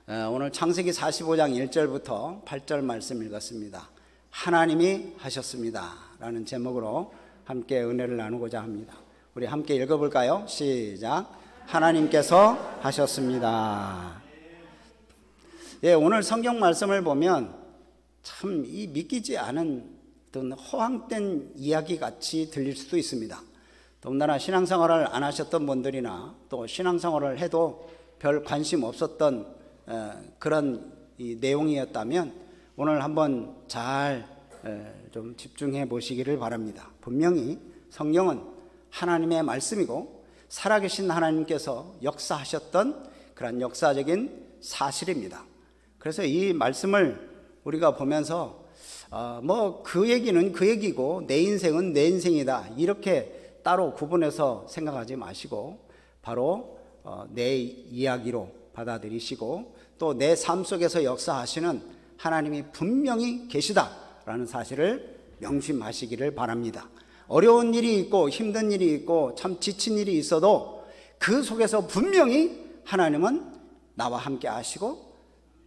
오늘 창세기 45장 1절부터 8절 말씀 읽었습니다. 하나님이 하셨습니다 라는 제목으로 함께 은혜를 나누고자 합니다. 우리 함께 읽어볼까요? 시작. 하나님께서 하셨습니다. 오늘 성경 말씀을 보면 참 이 믿기지 않은 어떤 허황된 이야기 같이 들릴 수도 있습니다. 더군다나 신앙생활을 안 하셨던 분들이나 또 신앙생활을 해도 별 관심 없었던 그런 이 내용이었다면 오늘 한번 잘 좀 집중해 보시기를 바랍니다. 분명히 성경은 하나님의 말씀이고 살아계신 하나님께서 역사하셨던 그런 역사적인 사실입니다. 그래서 이 말씀을 우리가 보면서 그 얘기는 그 얘기고 내 인생은 내 인생이다 이렇게 따로 구분해서 생각하지 마시고 바로 내 이야기로 받아들이시고 또 내 삶 속에서 역사하시는 하나님이 분명히 계시다라는 사실을 명심하시기를 바랍니다. 어려운 일이 있고 힘든 일이 있고 참 지친 일이 있어도 그 속에서 분명히 하나님은 나와 함께 하시고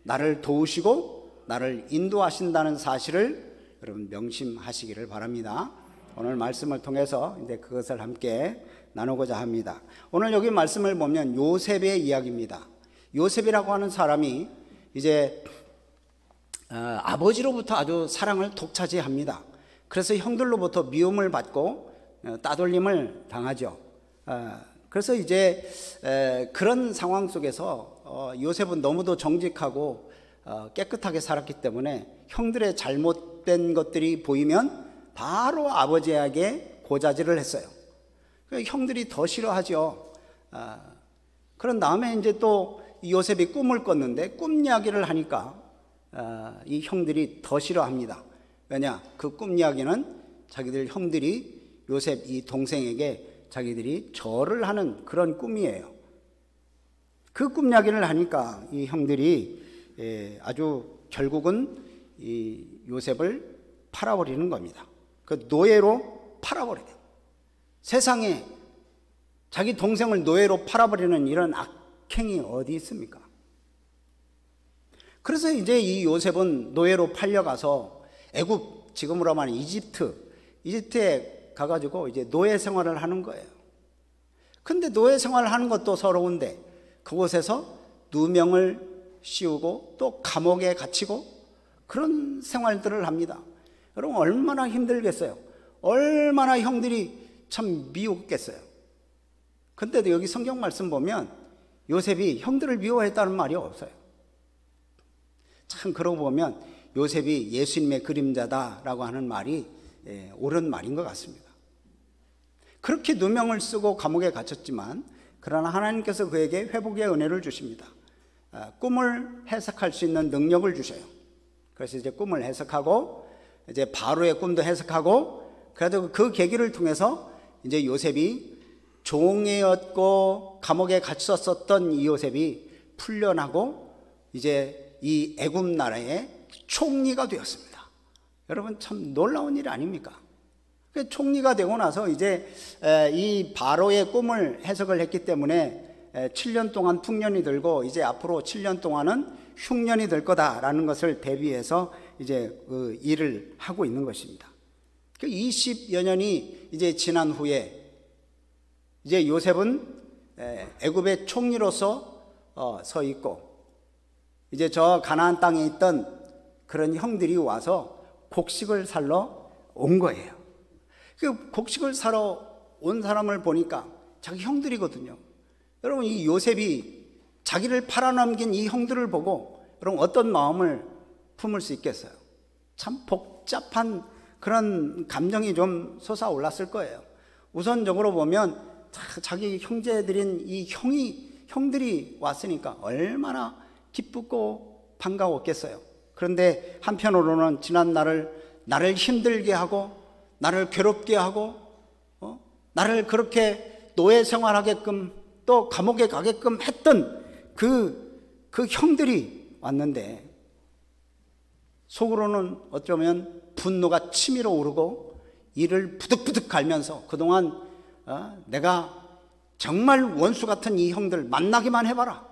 나를 도우시고 나를 인도하신다는 사실을 여러분 명심하시기를 바랍니다. 오늘 말씀을 통해서 이제 그것을 함께 나누고자 합니다. 오늘 여기 말씀을 보면 요셉의 이야기입니다. 요셉이라고 하는 사람이 이제 아버지로부터 아주 사랑을 독차지합니다. 그래서 형들로부터 미움을 받고 따돌림을 당하죠. 그래서 이제 그런 상황 속에서 요셉은 너무도 정직하고 깨끗하게 살았기 때문에 형들의 잘못된 것들이 보이면 바로 아버지에게 고자질을 했어요. 형들이 더 싫어하죠. 그런 다음에 이제 또 요셉이 꿈을 꿨는데 꿈 이야기를 하니까 이 형들이 더 싫어합니다. 왜냐? 그 꿈 이야기는 자기들 형들이 요셉 이 동생에게 자기들이 절을 하는 그런 꿈이에요. 그 꿈 이야기를 하니까 이 형들이 아주 결국은 이 요셉을 팔아버리는 겁니다. 그 노예로 팔아버려요. 세상에 자기 동생을 노예로 팔아버리는 이런 악행이 어디 있습니까? 그래서 이제 이 요셉은 노예로 팔려가서 애굽, 지금으로 말하면 이집트에 가가지고 이제 노예 생활을 하는 거예요. 근데 노예 생활을 하는 것도 서러운데 그곳에서 누명을 씌우고 또 감옥에 갇히고 그런 생활들을 합니다. 여러분 얼마나 힘들겠어요. 얼마나 형들이 참 미웠겠어요. 근데도 여기 성경 말씀 보면 요셉이 형들을 미워했다는 말이 없어요. 참 그러고 보면 요셉이 예수님의 그림자다라고 하는 말이 옳은 말인 것 같습니다. 그렇게 누명을 쓰고 감옥에 갇혔지만 그러나 하나님께서 그에게 회복의 은혜를 주십니다. 꿈을 해석할 수 있는 능력을 주셔요. 그래서 이제 꿈을 해석하고 이제 바로의 꿈도 해석하고 그래도 그 계기를 통해서 이제 요셉이 종이었고 감옥에 갇혔었던 이 요셉이 풀려나고 이제 이 애굽 나라의 총리가 되었습니다. 여러분 참 놀라운 일 아닙니까? 총리가 되고 나서 이제 이 바로의 꿈을 해석을 했기 때문에 7년 동안 풍년이 들고 이제 앞으로 7년 동안은 흉년이 될 거다라는 것을 대비해서 이제 그 일을 하고 있는 것입니다. 20여 년이 이제 지난 후에 이제 요셉은 애굽의 총리로서 서 있고 이제 저 가나안 땅에 있던 그런 형들이 와서 곡식을 사러 온 거예요. 그 곡식을 사러 온 사람을 보니까 자기 형들이거든요. 여러분 이 요셉이 자기를 팔아넘긴 이 형들을 보고 여러분 어떤 마음을 품을 수 있겠어요? 참 복잡한 그런 감정이 좀 솟아올랐을 거예요. 우선적으로 보면 자기 형제들인 이 형들이 왔으니까 얼마나 기쁘고 반가웠겠어요. 그런데 한편으로는 지난 나를 힘들게 하고 나를 괴롭게 하고 나를 그렇게 노예 생활하게끔 또 감옥에 가게끔 했던 그 형들이 왔는데 속으로는 어쩌면 분노가 치밀어 오르고 이를 부득부득 갈면서 그동안 내가 정말 원수 같은 이 형들 만나기만 해봐라.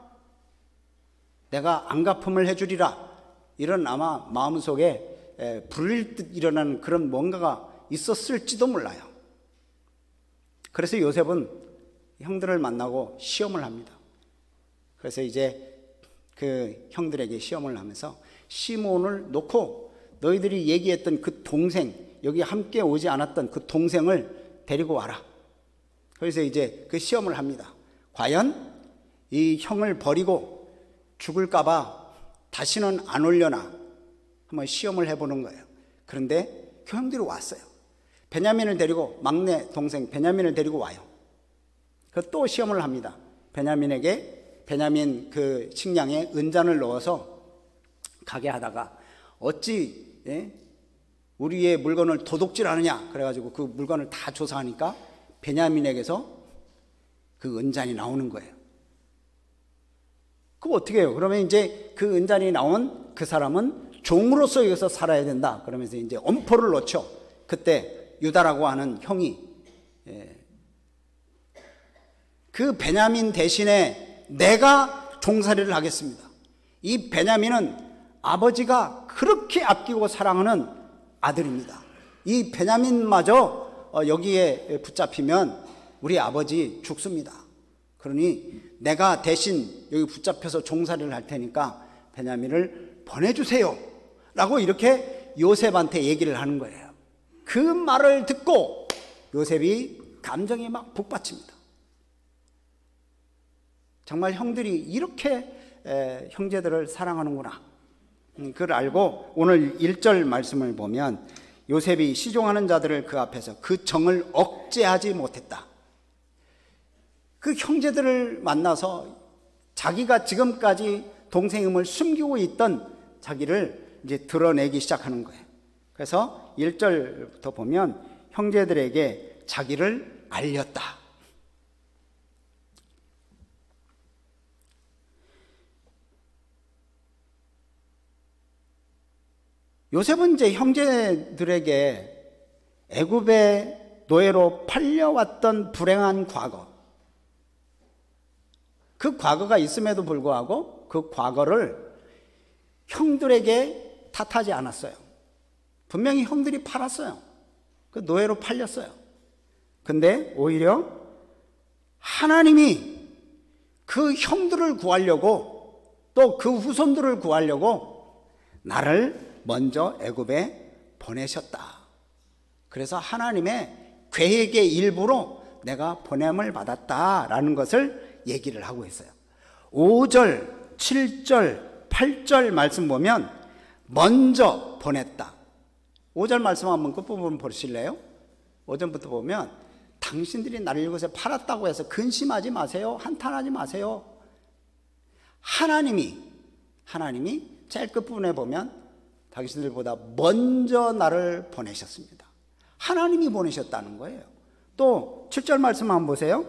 내가 안갚음을 해주리라. 이런 아마 마음속에 불릴 듯 일어나는 그런 뭔가가 있었을지도 몰라요. 그래서 요셉은 형들을 만나고 시험을 합니다. 그래서 이제 그 형들에게 시험을 하면서 시몬을 놓고 너희들이 얘기했던 그 동생, 여기 함께 오지 않았던 그 동생을 데리고 와라. 그래서 이제 그 시험을 합니다. 과연 이 형을 버리고 죽을까봐 다시는 안 올려나 한번 시험을 해보는 거예요. 그런데 그 형들이 왔어요. 베냐민을 데리고, 막내 동생 베냐민을 데리고 와요. 그 또 시험을 합니다. 베냐민 그 식량에 은잔을 넣어서 가게 하다가 어찌 우리의 물건을 도둑질하느냐 그래가지고 그 물건을 다 조사하니까 베냐민에게서 그 은잔이 나오는 거예요. 그거 어떻게 해요? 그러면 이제 그 은잔이 나온 그 사람은 종으로서 여기서 살아야 된다. 그러면서 이제 엄포를 놓죠. 그때 유다라고 하는 형이 그 베냐민 대신에 내가 종살이를 하겠습니다. 이 베냐민은 아버지가 그렇게 아끼고 사랑하는 아들입니다. 이 베냐민마저 여기에 붙잡히면 우리 아버지 죽습니다. 그러니 내가 대신 여기 붙잡혀서 종살이를 할 테니까 베냐민을 보내주세요 라고 이렇게 요셉한테 얘기를 하는 거예요. 그 말을 듣고 요셉이 감정이 막 북받칩니다. 정말 형들이 이렇게 형제들을 사랑하는구나. 그걸 알고 오늘 1절 말씀을 보면 요셉이 시종하는 자들을 그 앞에서 그 정을 억제하지 못했다. 그 형제들을 만나서 자기가 지금까지 동생임을 숨기고 있던 자기를 이제 드러내기 시작하는 거예요. 그래서 1절부터 보면 형제들에게 자기를 알렸다. 요셉은 이제 형제들에게 애굽의 노예로 팔려왔던 불행한 과거, 그 과거가 있음에도 불구하고 그 과거를 형들에게 탓하지 않았어요. 분명히 형들이 팔았어요. 그 노예로 팔렸어요. 근데 오히려 하나님이 그 형들을 구하려고 또 그 후손들을 구하려고 나를 먼저 애굽에 보내셨다. 그래서 하나님의 계획의 일부로 내가 보냄을 받았다라는 것을 얘기를 하고 있어요. 5절, 7절, 8절 말씀 보면 먼저 보냈다. 5절 말씀 한번 끝부분 보실래요? 5절부터 보면 당신들이 나를 이곳에 팔았다고 해서 근심하지 마세요. 한탄하지 마세요. 하나님이 제일 끝부분에 보면 당신들보다 먼저 나를 보내셨습니다. 하나님이 보내셨다는 거예요. 또 7절 말씀 한번 보세요.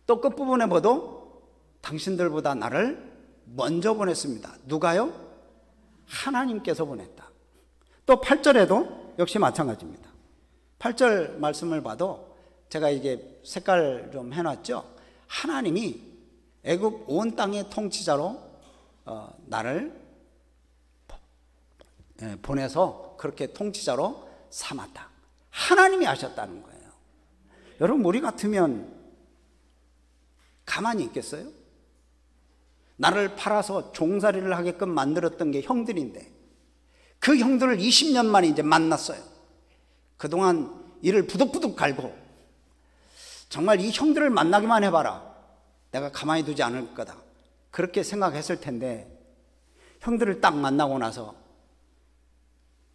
또 끝부분에 봐도 당신들보다 나를 먼저 보냈습니다. 누가요? 하나님께서 보냈다. 또 8절에도 역시 마찬가지입니다. 8절 말씀을 봐도 제가 이게 색깔 좀 해놨죠. 하나님이 애굽 온 땅의 통치자로 나를 보내서 그렇게 통치자로 삼았다. 하나님이 하셨다는 거예요. 여러분, 우리 같으면 가만히 있겠어요? 나를 팔아서 종살이를 하게끔 만들었던 게 형들인데 그 형들을 20년 만에 이제 만났어요. 그동안 이를 부득부득 갈고 정말 이 형들을 만나기만 해봐라, 내가 가만히 두지 않을 거다, 그렇게 생각했을 텐데 형들을 딱 만나고 나서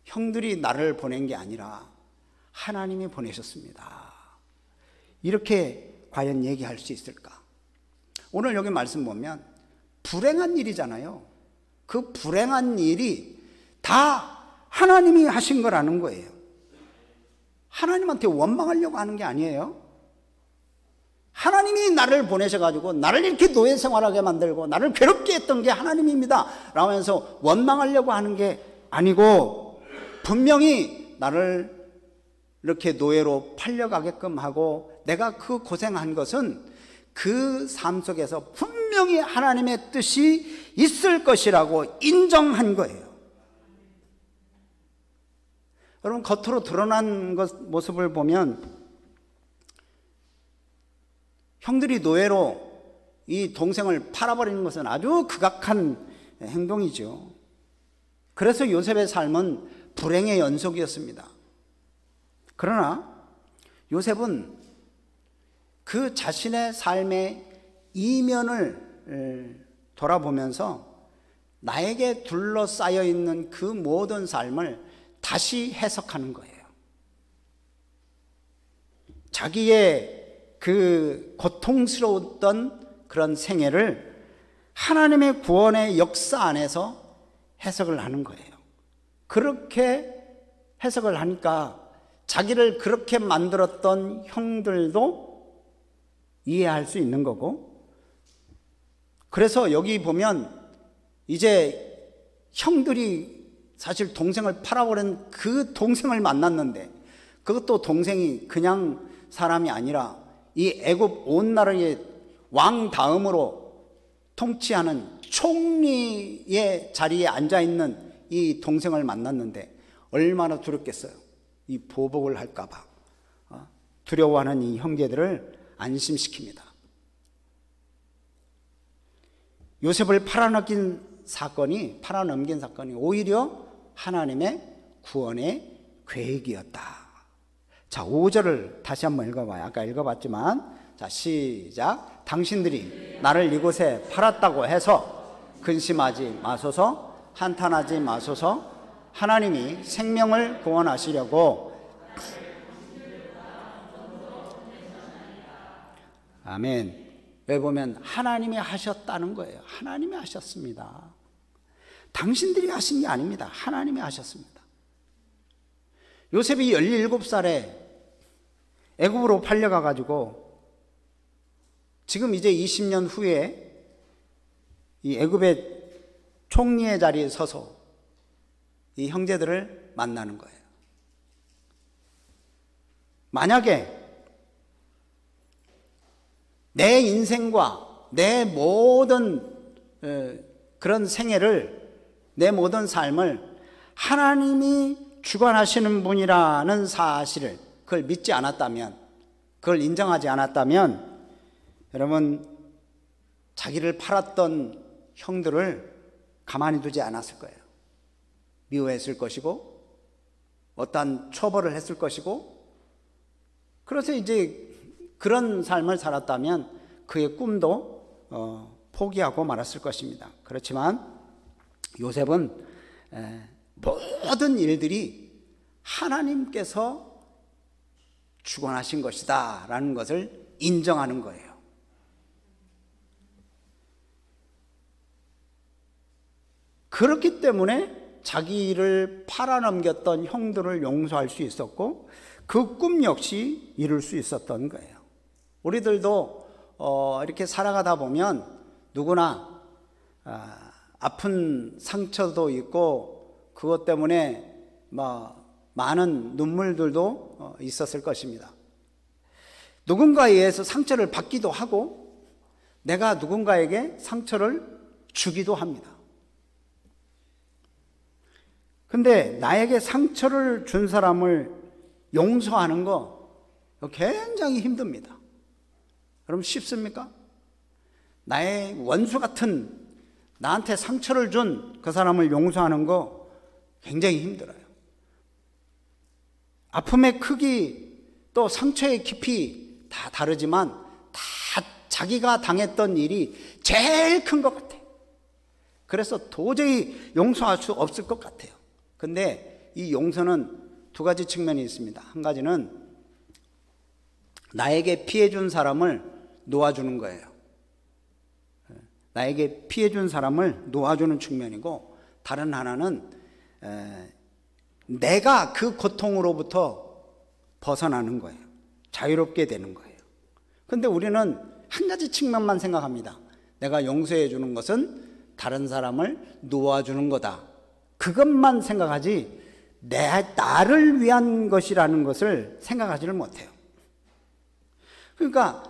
형들이 나를 보낸 게 아니라 하나님이 보내셨습니다. 이렇게 과연 얘기할 수 있을까? 오늘 여기 말씀 보면 불행한 일이잖아요. 그 불행한 일이 다 하나님이 하신 거라는 거예요. 하나님한테 원망하려고 하는 게 아니에요. 하나님이 나를 보내셔가지고 나를 이렇게 노예 생활하게 만들고 나를 괴롭게 했던 게 하나님입니다 라면서 원망하려고 하는 게 아니고, 분명히 나를 이렇게 노예로 팔려가게끔 하고 내가 그 고생한 것은 그 삶 속에서 분명히 하나님의 뜻이 있을 것이라고 인정한 거예요. 여러분, 겉으로 드러난 모습을 보면 형들이 노예로 이 동생을 팔아버리는 것은 아주 극악한 행동이죠. 그래서 요셉의 삶은 불행의 연속이었습니다. 그러나 요셉은 그 자신의 삶의 이면을 돌아보면서 나에게 둘러싸여 있는 그 모든 삶을 다시 해석하는 거예요. 자기의 그 고통스러웠던 그런 생애를 하나님의 구원의 역사 안에서 해석을 하는 거예요. 그렇게 해석을 하니까 자기를 그렇게 만들었던 형들도 이해할 수 있는 거고, 그래서 여기 보면 이제 형들이 사실 동생을 팔아버린 그 동생을 만났는데, 그것도 동생이 그냥 사람이 아니라 이 애굽 온 나라의 왕 다음으로 통치하는 총리의 자리에 앉아있는 이 동생을 만났는데 얼마나 두렵겠어요. 이 보복을 할까봐 두려워하는 이 형제들을 안심시킵니다. 요셉을 팔아넘긴 사건이 오히려 하나님의 구원의 계획이었다. 자, 5절을 다시 한번 읽어봐요. 아까 읽어봤지만, 자, 시작. 당신들이 나를 이곳에 팔았다고 해서 근심하지 마소서, 한탄하지 마소서. 하나님이 생명을 구원하시려고. 아멘. 여기 보면 하나님이 하셨다는 거예요. 하나님이 하셨습니다. 당신들이 하신 게 아닙니다. 하나님이 하셨습니다. 요셉이 17살에 애굽으로 팔려가 가지고 지금 이제 20년 후에 이 애굽의 총리의 자리에 서서 이 형제들을 만나는 거예요. 만약에 내 인생과 내 모든 그런 생애를, 내 모든 삶을 하나님이 주관하시는 분이라는 사실을, 그걸 믿지 않았다면, 그걸 인정하지 않았다면, 여러분, 자기를 팔았던 형들을 가만히 두지 않았을 거예요. 미워했을 것이고, 어떠한 처벌을 했을 것이고, 그래서 이제 그런 삶을 살았다면 그의 꿈도 포기하고 말았을 것입니다. 그렇지만 요셉은 모든 일들이 하나님께서 주관하신 것이다 라는 것을 인정하는 거예요. 그렇기 때문에 자기를 팔아넘겼던 형들을 용서할 수 있었고, 그 꿈 역시 이룰 수 있었던 거예요. 우리들도 이렇게 살아가다 보면 누구나 아픈 상처도 있고, 그것 때문에 많은 눈물들도 있었을 것입니다. 누군가에 의해서 상처를 받기도 하고, 내가 누군가에게 상처를 주기도 합니다. 근데 나에게 상처를 준 사람을 용서하는 거 굉장히 힘듭니다. 여러분, 쉽습니까? 나의 원수 같은, 나한테 상처를 준 그 사람을 용서하는 거 굉장히 힘들어요. 아픔의 크기, 또 상처의 깊이 다 다르지만 다 자기가 당했던 일이 제일 큰 것 같아요. 그래서 도저히 용서할 수 없을 것 같아요. 근데 이 용서는 두 가지 측면이 있습니다. 한 가지는 나에게 피해준 사람을 놓아주는 거예요. 나에게 피해준 사람을 놓아주는 측면이고, 다른 하나는 내가 그 고통으로부터 벗어나는 거예요. 자유롭게 되는 거예요. 근데 우리는 한 가지 측면만 생각합니다. 내가 용서해 주는 것은 다른 사람을 놓아주는 거다. 그것만 생각하지 나를 위한 것이라는 것을 생각하지를 못해요. 그러니까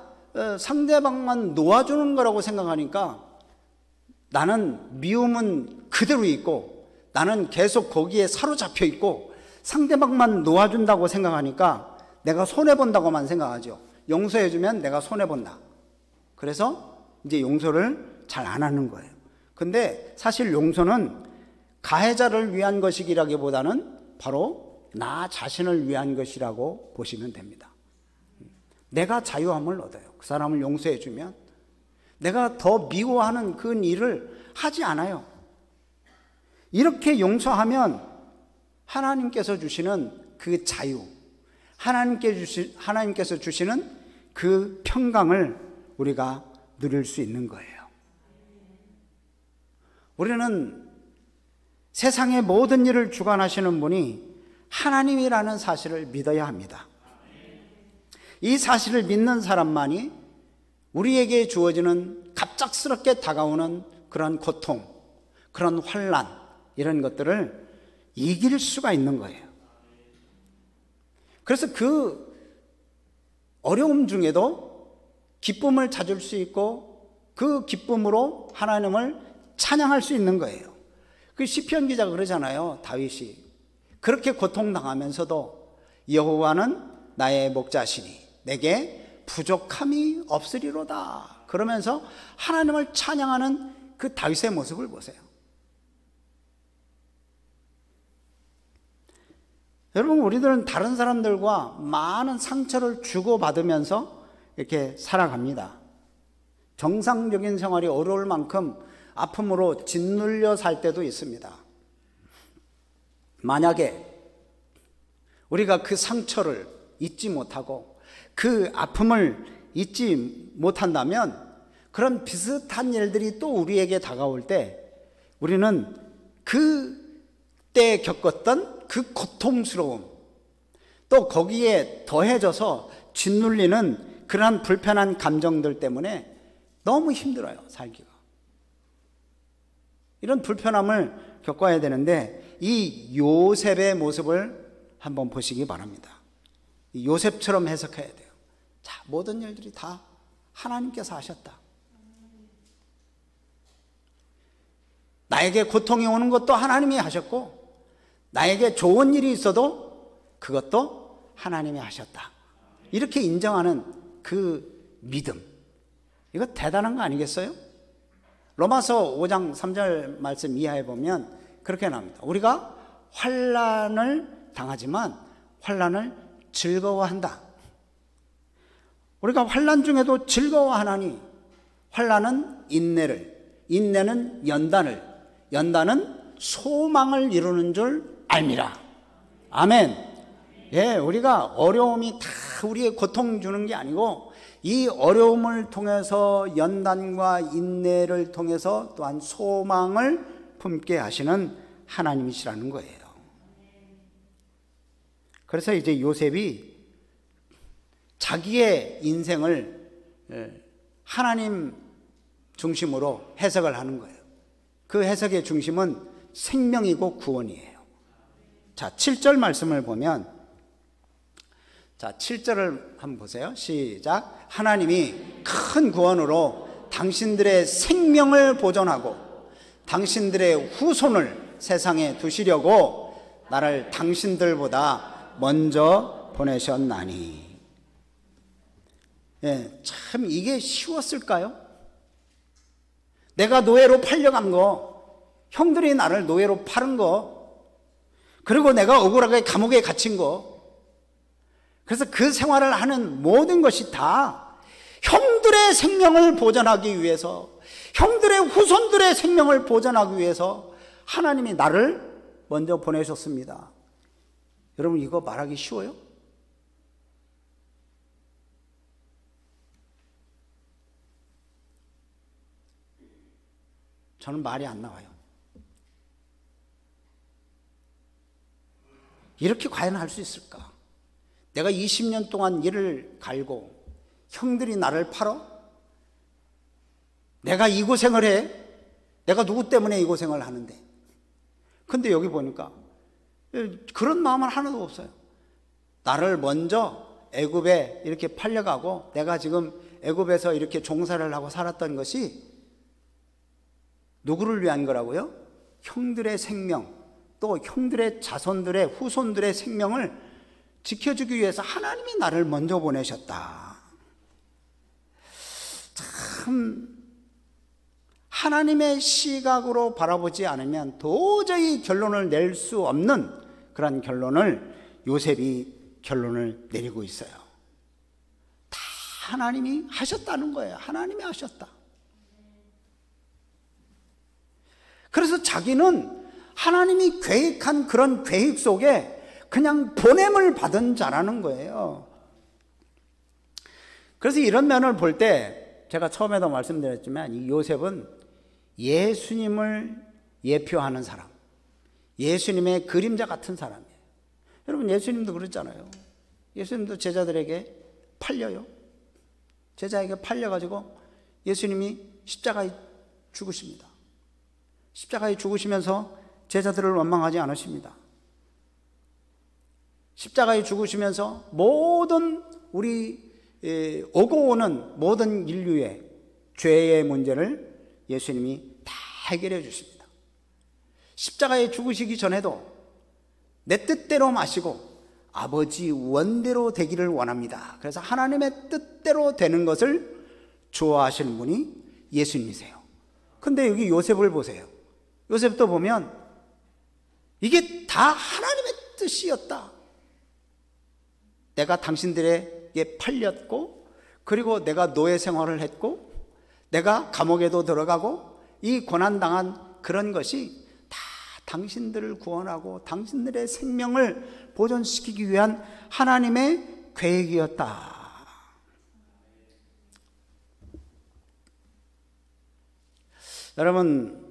상대방만 놓아주는 거라고 생각하니까 나는 미움은 그대로 있고 나는 계속 거기에 사로잡혀 있고 상대방만 놓아준다고 생각하니까 내가 손해본다고만 생각하죠. 용서해주면 내가 손해본다. 그래서 이제 용서를 잘 안 하는 거예요. 근데 사실 용서는 가해자를 위한 것이기라기보다는 바로 나 자신을 위한 것이라고 보시면 됩니다. 내가 자유함을 얻어요. 그 사람을 용서해주면 내가 더 미워하는 그 일을 하지 않아요. 이렇게 용서하면 하나님께서 주시는 그 자유, 하나님께서 주시는 그 평강을 우리가 누릴 수 있는 거예요. 우리는 세상의 모든 일을 주관하시는 분이 하나님이라는 사실을 믿어야 합니다. 이 사실을 믿는 사람만이 우리에게 주어지는 갑작스럽게 다가오는 그런 고통, 그런 환난, 이런 것들을 이길 수가 있는 거예요. 그래서 그 어려움 중에도 기쁨을 찾을 수 있고 그 기쁨으로 하나님을 찬양할 수 있는 거예요. 그 시편 기자가 그러잖아요. 다윗이 그렇게 고통당하면서도 여호와는 나의 목자시니 내게 부족함이 없으리로다. 그러면서 하나님을 찬양하는 그 다윗의 모습을 보세요. 여러분, 우리들은 다른 사람들과 많은 상처를 주고받으면서 이렇게 살아갑니다. 정상적인 생활이 어려울 만큼 아픔으로 짓눌려 살 때도 있습니다. 만약에 우리가 그 상처를 잊지 못하고 그 아픔을 잊지 못한다면 그런 비슷한 일들이 또 우리에게 다가올 때 우리는 그때 겪었던 그 고통스러움, 또 거기에 더해져서 짓눌리는 그러한 불편한 감정들 때문에 너무 힘들어요, 살기가. 이런 불편함을 겪어야 되는데 이 요셉의 모습을 한번 보시기 바랍니다. 이 요셉처럼 해석해야 돼요. 자, 모든 일들이 다 하나님께서 하셨다. 나에게 고통이 오는 것도 하나님이 하셨고 나에게 좋은 일이 있어도 그것도 하나님이 하셨다. 이렇게 인정하는 그 믿음, 이거 대단한 거 아니겠어요? 로마서 5장 3절 말씀 이하에 보면 그렇게 나옵니다. 우리가 환난을 당하지만 환난을 즐거워한다. 우리가 환난 중에도 즐거워하나니 환난은 인내를, 인내는 연단을, 연단은 소망을 이루는 줄 알미라. 아멘. 예, 우리가 어려움이 다 우리의 고통 주는 게 아니고 이 어려움을 통해서 연단과 인내를 통해서 또한 소망을 품게 하시는 하나님이시라는 거예요. 그래서 이제 요셉이 자기의 인생을 하나님 중심으로 해석을 하는 거예요. 그 해석의 중심은 생명이고 구원이에요. 자, 7절 말씀을 보면, 자, 7절을 한번 보세요. 시작. 하나님이 큰 구원으로 당신들의 생명을 보존하고 당신들의 후손을 세상에 두시려고 나를 당신들보다 먼저 보내셨나니. 예, 참 이게 쉬웠을까요? 내가 노예로 팔려간 거, 형들이 나를 노예로 팔은 거, 그리고 내가 억울하게 감옥에 갇힌 거, 그래서 그 생활을 하는 모든 것이 다 형들의 생명을 보존하기 위해서, 형들의 후손들의 생명을 보존하기 위해서 하나님이 나를 먼저 보내셨습니다. 여러분, 이거 말하기 쉬워요? 저는 말이 안 나와요. 이렇게 과연 할 수 있을까? 내가 20년 동안 일을 갈고 형들이 나를 팔어? 내가 이 고생을 해? 내가 누구 때문에 이 고생을 하는데? 근데 여기 보니까 그런 마음은 하나도 없어요. 나를 먼저 애굽에 이렇게 팔려가고 내가 지금 애굽에서 이렇게 종살이를 하고 살았던 것이 누구를 위한 거라고요? 형들의 생명, 또 형들의 자손들의 후손들의 생명을 지켜주기 위해서 하나님이 나를 먼저 보내셨다. 참 하나님의 시각으로 바라보지 않으면 도저히 결론을 낼 수 없는 그런 결론을 요셉이 결론을 내리고 있어요. 다 하나님이 하셨다는 거예요. 하나님이 하셨다. 그래서 자기는 하나님이 계획한 그런 계획 속에 그냥 보냄을 받은 자라는 거예요. 그래서 이런 면을 볼 때 제가 처음에도 말씀드렸지만 이 요셉은 예수님을 예표하는 사람, 예수님의 그림자 같은 사람이에요. 여러분 예수님도 그랬잖아요. 예수님도 제자들에게 팔려요. 제자에게 팔려가지고 예수님이 십자가에 죽으십니다. 십자가에 죽으시면서 제자들을 원망하지 않으십니다. 십자가에 죽으시면서 모든 우리 오고 오는 모든 인류의 죄의 문제를 예수님이 다 해결해 주십니다. 십자가에 죽으시기 전에도 내 뜻대로 마시고 아버지 원대로 되기를 원합니다. 그래서 하나님의 뜻대로 되는 것을 좋아하시는 분이 예수님이세요. 근데 여기 요셉을 보세요. 요셉도 보면 이게 다 하나님의 뜻이었다. 내가 당신들에게 팔렸고, 그리고 내가 노예 생활을 했고, 내가 감옥에도 들어가고, 이 고난당한 그런 것이 다 당신들을 구원하고 당신들의 생명을 보존시키기 위한 하나님의 계획이었다. 여러분,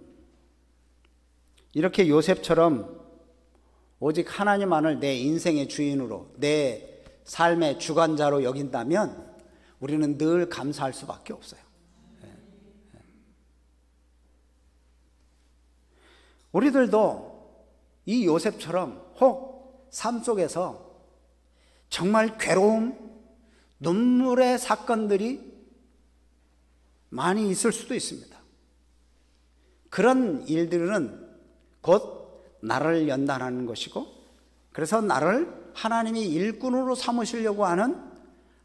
이렇게 요셉처럼 오직 하나님만을 내 인생의 주인으로, 내 삶의 주관자로 여긴다면 우리는 늘 감사할 수밖에 없어요. 우리들도 이 요셉처럼 혹 삶 속에서 정말 괴로움, 눈물의 사건들이 많이 있을 수도 있습니다. 그런 일들은 곧 나를 연단하는 것이고, 그래서 나를 하나님이 일꾼으로 삼으시려고 하는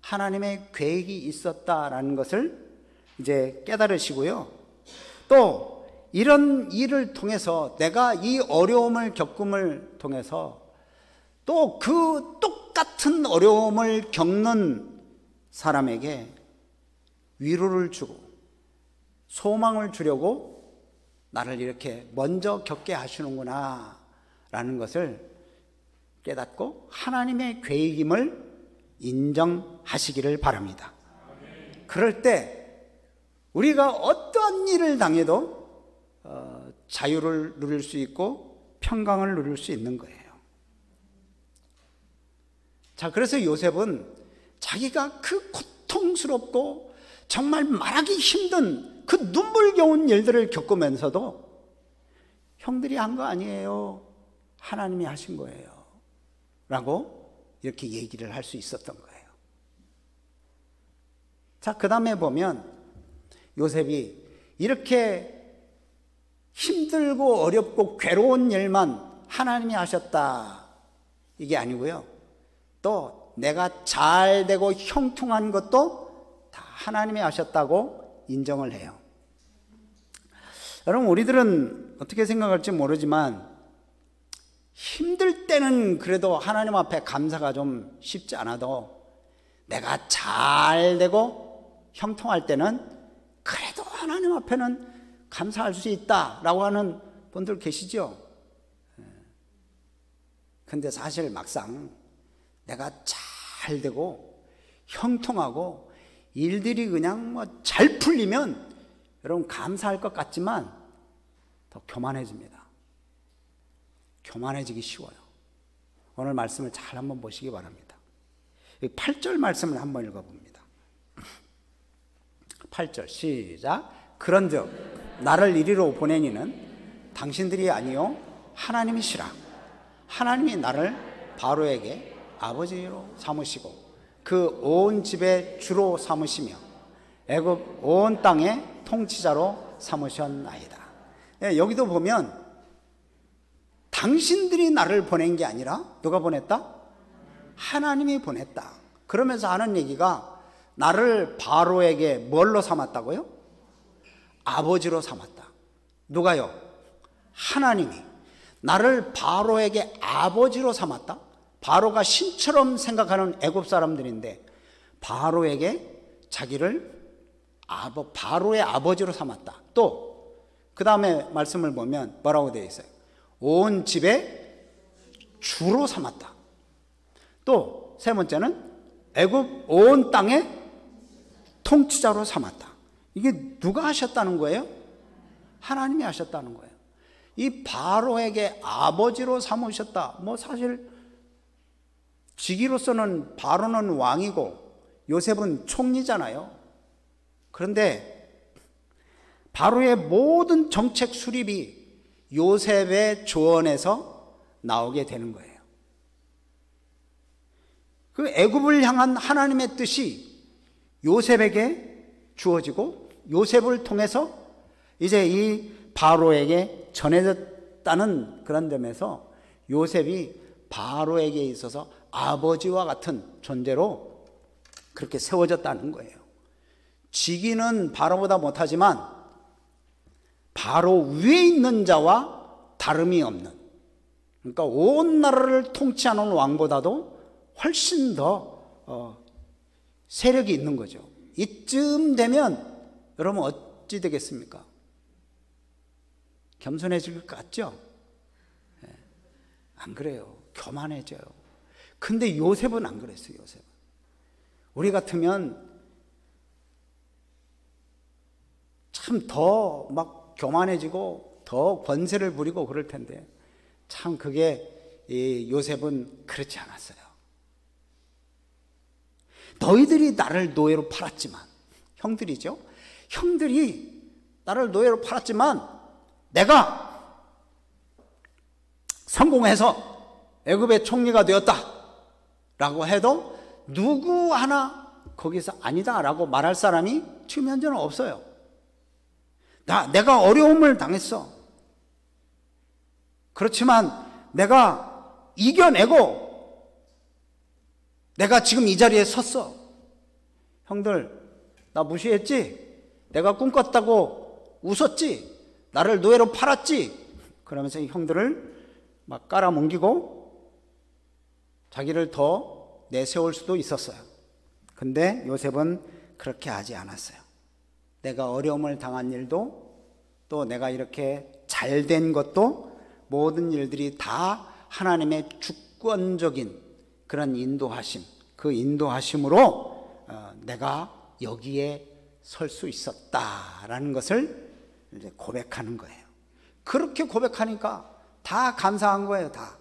하나님의 계획이 있었다라는 것을 이제 깨달으시고요. 또 이런 일을 통해서 내가 이 어려움을 겪음을 통해서 또 그 똑같은 어려움을 겪는 사람에게 위로를 주고 소망을 주려고 나를 이렇게 먼저 겪게 하시는구나 라는 것을 깨닫고 하나님의 계획임을 인정하시기를 바랍니다. 그럴 때 우리가 어떤 일을 당해도 자유를 누릴 수 있고 평강을 누릴 수 있는 거예요. 자, 그래서 요셉은 자기가 그 고통스럽고 정말 말하기 힘든 그 눈물겨운 일들을 겪으면서도 형들이 한 거 아니에요, 하나님이 하신 거예요 라고 이렇게 얘기를 할 수 있었던 거예요. 자, 그 다음에 보면 요셉이 이렇게 힘들고 어렵고 괴로운 일만 하나님이 하셨다 이게 아니고요, 또 내가 잘 되고 형통한 것도 다 하나님이 하셨다고 인정을 해요. 여러분, 우리들은 어떻게 생각할지 모르지만 힘들 때는 그래도 하나님 앞에 감사가 좀 쉽지 않아도 내가 잘 되고 형통할 때는 그래도 하나님 앞에는 감사할 수 있다라고 하는 분들 계시죠? 근데 사실 막상 내가 잘 되고 형통하고 일들이 그냥 뭐 잘 풀리면 여러분 감사할 것 같지만 더 교만해집니다. 교만해지기 쉬워요. 오늘 말씀을 잘 한번 보시기 바랍니다. 8절 말씀을 한번 읽어봅니다. 8절 시작. 그런즉 나를 이리로 보내니는 당신들이 아니요 하나님이시라. 하나님이 나를 바로에게 아버지로 삼으시고 그 온 집의 주로 삼으시며 애굽 온 땅의 통치자로 삼으셨나이다. 여기도 보면 당신들이 나를 보낸 게 아니라 누가 보냈다? 하나님이 보냈다. 그러면서 하는 얘기가 나를 바로에게 뭘로 삼았다고요? 아버지로 삼았다. 누가요? 하나님이 나를 바로에게 아버지로 삼았다. 바로가 신처럼 생각하는 애굽 사람들인데 바로에게 자기를 바로의 아버지로 삼았다. 또 그 다음에 말씀을 보면 뭐라고 되어 있어요? 온 집의 주로 삼았다. 또 세 번째는 애굽 온 땅의 통치자로 삼았다. 이게 누가 하셨다는 거예요? 하나님이 하셨다는 거예요. 이 바로에게 아버지로 삼으셨다. 뭐 사실 직위로서는 바로는 왕이고 요셉은 총리잖아요. 그런데 바로의 모든 정책 수립이 요셉의 조언에서 나오게 되는 거예요. 그 애굽을 향한 하나님의 뜻이 요셉에게 주어지고 요셉을 통해서 이제 이 바로에게 전해졌다는 그런 점에서 요셉이 바로에게 있어서 아버지와 같은 존재로 그렇게 세워졌다는 거예요. 직위는 바로보다 못하지만 바로 위에 있는 자와 다름이 없는, 그러니까 온 나라를 통치하는 왕보다도 훨씬 더 세력이 있는 거죠. 이쯤 되면 여러분 어찌 되겠습니까? 겸손해질 것 같죠? 안 그래요. 교만해져요. 근데 요셉은 안 그랬어요. 요셉은 우리 같으면 참 더 막 교만해지고 더 권세를 부리고 그럴 텐데 참 그게 이 요셉은 그렇지 않았어요. 너희들이 나를 노예로 팔았지만, 형들이죠. 형들이 나를 노예로 팔았지만 내가 성공해서 애굽의 총리가 되었다 라고 해도 누구 하나 거기서 아니다 라고 말할 사람이 지금 현재는 없어요. 내가 어려움을 당했어. 그렇지만 내가 이겨내고 내가 지금 이 자리에 섰어. 형들 나 무시했지? 내가 꿈꿨다고 웃었지? 나를 노예로 팔았지? 그러면서 형들을 막 깔아뭉기고 자기를 더 내세울 수도 있었어요. 근데 요셉은 그렇게 하지 않았어요. 내가 어려움을 당한 일도 또 내가 이렇게 잘된 것도 모든 일들이 다 하나님의 주권적인 그런 인도하심, 그 인도하심으로 내가 여기에 설 수 있었다라는 것을 이제 고백하는 거예요. 그렇게 고백하니까 다 감사한 거예요. 다.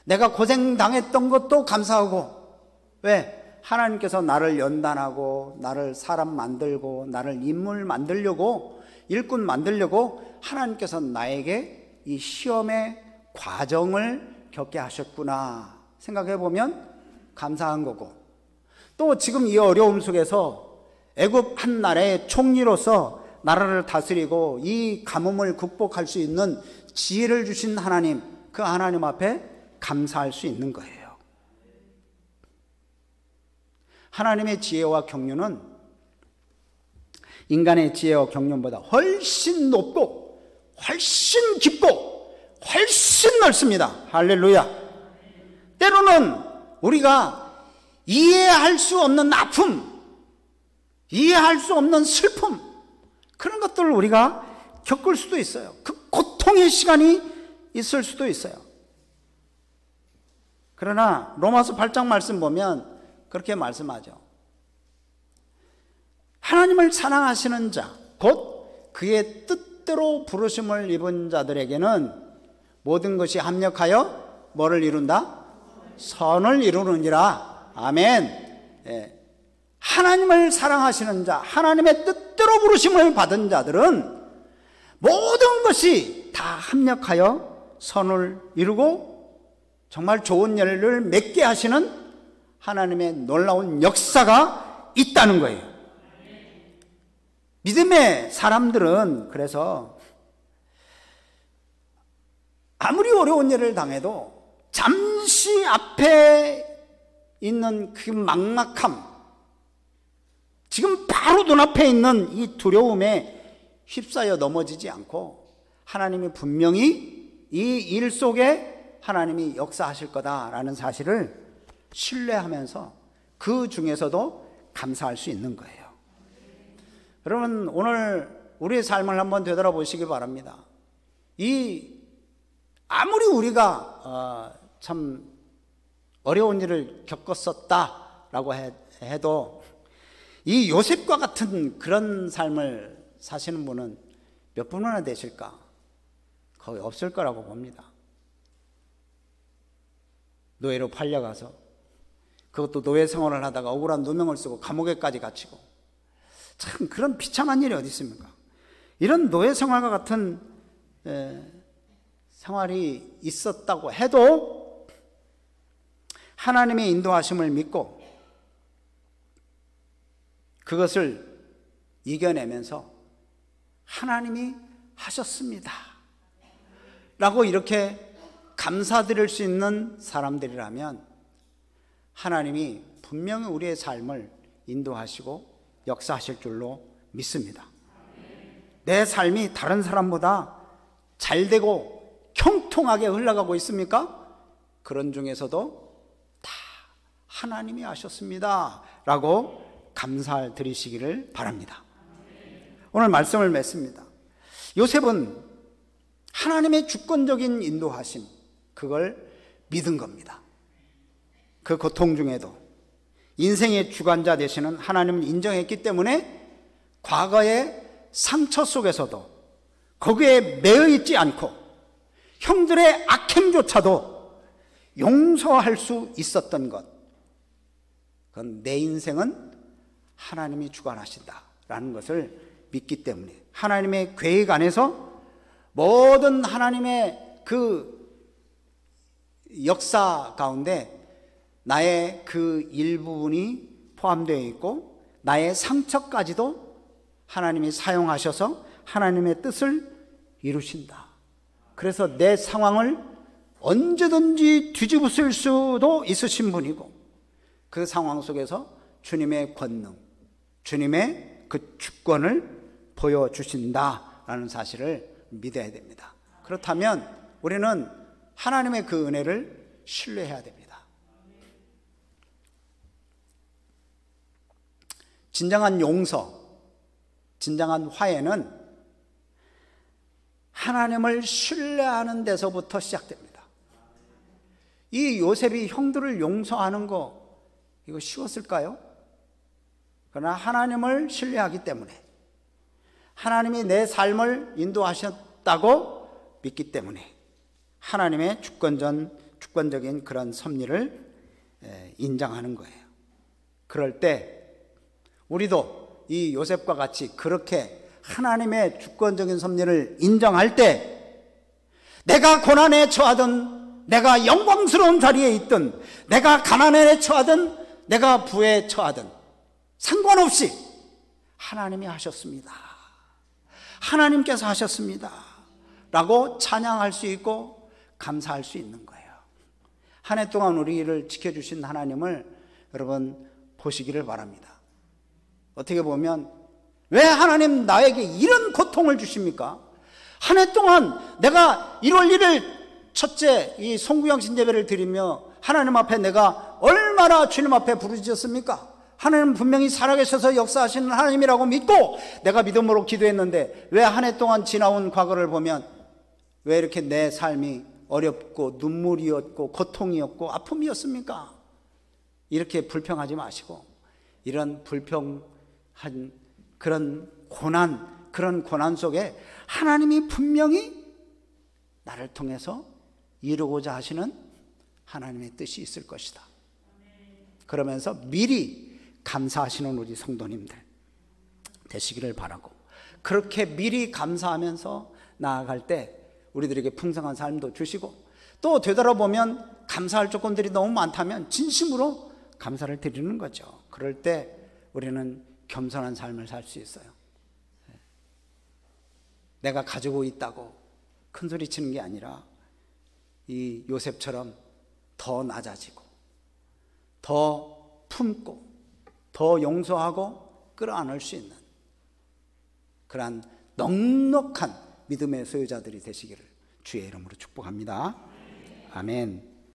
내가 고생당했던 것도 감사하고, 왜? 하나님께서 나를 연단하고 나를 사람 만들고 나를 인물 만들려고, 일꾼 만들려고 하나님께서 나에게 이 시험의 과정을 겪게 하셨구나 생각해 보면 감사한 거고, 또 지금 이 어려움 속에서 애굽 한 나라의 총리로서 나라를 다스리고 이 가뭄을 극복할 수 있는 지혜를 주신 하나님, 그 하나님 앞에 감사할 수 있는 거예요. 하나님의 지혜와 경륜은 인간의 지혜와 경륜보다 훨씬 높고 훨씬 깊고 훨씬 넓습니다. 할렐루야. 때로는 우리가 이해할 수 없는 아픔, 이해할 수 없는 슬픔, 그런 것들을 우리가 겪을 수도 있어요. 그 고통의 시간이 있을 수도 있어요. 그러나 로마서 8장 말씀 보면 그렇게 말씀하죠. 하나님을 사랑하시는 자, 곧 그의 뜻대로 부르심을 입은 자들에게는 모든 것이 합력하여 뭐를 이룬다? 선을 이루느니라. 아멘. 예. 하나님을 사랑하시는 자, 하나님의 뜻대로 부르심을 받은 자들은 모든 것이 다 합력하여 선을 이루고 정말 좋은 열매를 맺게 하시는 하나님의 놀라운 역사가 있다는 거예요. 믿음의 사람들은 그래서 아무리 어려운 일을 당해도 잠시 앞에 있는 그 막막함, 지금 바로 눈앞에 있는 이 두려움에 휩싸여 넘어지지 않고 하나님이 분명히 이 일 속에 하나님이 역사하실 거다라는 사실을 신뢰하면서 그 중에서도 감사할 수 있는 거예요. 여러분, 오늘 우리의 삶을 한번 되돌아보시기 바랍니다. 아무리 우리가 참 어려운 일을 겪었었다라고 해도 이 요셉과 같은 그런 삶을 사시는 분은 몇 분이나 되실까? 거의 없을 거라고 봅니다. 노예로 팔려가서, 그것도 노예 생활을 하다가 억울한 누명을 쓰고 감옥에까지 갇히고, 참 그런 비참한 일이 어디 있습니까? 이런 노예 생활과 같은 생활이 있었다고 해도 하나님의 인도하심을 믿고 그것을 이겨내면서 하나님이 하셨습니다 라고 이렇게 감사드릴 수 있는 사람들이라면 하나님이 분명히 우리의 삶을 인도하시고 역사하실 줄로 믿습니다. 내 삶이 다른 사람보다 잘되고 형통하게 흘러가고 있습니까? 그런 중에서도 다 하나님이 하셨습니다 라고 감사를 드리시기를 바랍니다. 오늘 말씀을 맺습니다. 요셉은 하나님의 주권적인 인도하심, 그걸 믿은 겁니다. 그 고통 중에도 인생의 주관자 되시는 하나님을 인정했기 때문에 과거의 상처 속에서도 거기에 매여 있지 않고 형들의 악행조차도 용서할 수 있었던 것, 그건 내 인생은 하나님이 주관하신다라는 것을 믿기 때문에 하나님의 계획 안에서 모든 하나님의 그 역사 가운데 나의 그 일부분이 포함되어 있고 나의 상처까지도 하나님이 사용하셔서 하나님의 뜻을 이루신다. 그래서 내 상황을 언제든지 뒤집으실 수도 있으신 분이고 그 상황 속에서 주님의 권능, 주님의 그 주권을 보여주신다라는 사실을 믿어야 됩니다. 그렇다면 우리는 하나님의 그 은혜를 신뢰해야 됩니다. 진정한 용서, 진정한 화해는 하나님을 신뢰하는 데서부터 시작됩니다. 이 요셉이 형들을 용서하는 거 이거 쉬웠을까요? 그러나 하나님을 신뢰하기 때문에 하나님이 내 삶을 인도하셨다고 믿기 때문에 하나님의 주권적인 그런 섭리를 인정하는 거예요. 그럴 때 우리도 이 요셉과 같이 그렇게 하나님의 주권적인 섭리를 인정할 때 내가 고난에 처하든 내가 영광스러운 자리에 있든 내가 가난에 처하든 내가 부에 처하든 상관없이 하나님이 하셨습니다. 하나님께서 하셨습니다 라고 찬양할 수 있고 감사할 수 있는 거예요. 한 해 동안 우리를 지켜주신 하나님을 여러분 보시기를 바랍니다. 어떻게 보면 왜 하나님 나에게 이런 고통을 주십니까? 한 해 동안 내가 1월 1일 첫째 이 송구영신 예배를 드리며 하나님 앞에 내가 얼마나 주님 앞에 부르짖었습니까? 하나님은 분명히 살아계셔서 역사하시는 하나님이라고 믿고 내가 믿음으로 기도했는데 왜 한 해 동안 지나온 과거를 보면 왜 이렇게 내 삶이 어렵고 눈물이었고 고통이었고 아픔이었습니까? 이렇게 불평하지 마시고 이런 불평한 그런 고난 속에 하나님이 분명히 나를 통해서 이루고자 하시는 하나님의 뜻이 있을 것이다. 그러면서 미리 감사하시는 우리 성도님들 되시기를 바라고 그렇게 미리 감사하면서 나아갈 때 우리들에게 풍성한 삶도 주시고 또 되돌아보면 감사할 조건들이 너무 많다면 진심으로 감사를 드리는 거죠. 그럴 때 우리는 겸손한 삶을 살 수 있어요. 내가 가지고 있다고 큰 소리 치는 게 아니라 이 요셉처럼 더 낮아지고 더 품고 더 용서하고 끌어안을 수 있는 그러한 넉넉한 믿음의 소유자들이 되시기를 주의 이름으로 축복합니다. 아멘.